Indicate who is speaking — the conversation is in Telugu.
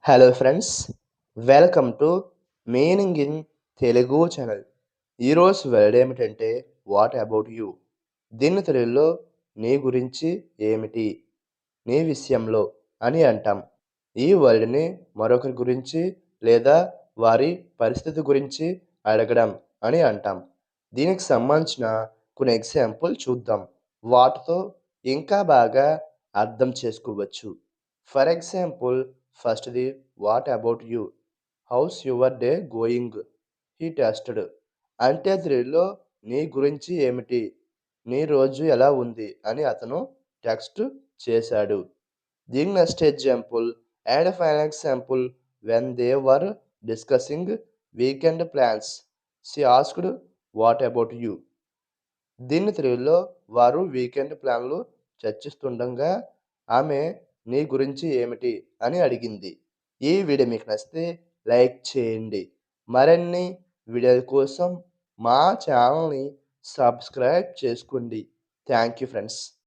Speaker 1: Hello friends, welcome to meaning in Telugu channel. ఈరోజు వర్డ్ ఏమిటంటే వాట్ అబౌట్ యూ. దీన్ని తెలుగులో నీ గురించి ఏమిటి, నీ విషయంలో అని అంటాం. ఈ వర్డ్ని మరొకరి గురించి లేదా వారి పరిస్థితి గురించి అడగడం అని అంటాం. దీనికి సంబంధించిన కొన్ని ఎగ్జాంపుల్ చూద్దాం. వాటితో ఇంకా బాగా అర్థం చేసుకోవచ్చు. ఫర్ ఎగ్జాంపుల్, ఫస్ట్‌ది what about you? House your day going? He tested. అంటే తెలుగులో నీ గురించి ఏమిటి? నీ రోజు ఎలా ఉంది అని అతను టెక్స్ట్ చేశాడు. దీని next example and final example, when they were discussing weekend plans she asked what about you. దీన్ని తెలుగులో వారు వీకెండ్ ప్లాన్లు చర్చిస్తుండగా ఆమె నీ గురించి ఏమిటి అని అడిగింది. ఈ వీడియో మీకు నచ్చితే లైక్ చేయండి. మరిన్ని వీడియోల కోసం మా ఛానల్ని సబ్స్క్రైబ్ చేసుకోండి. Thank you friends.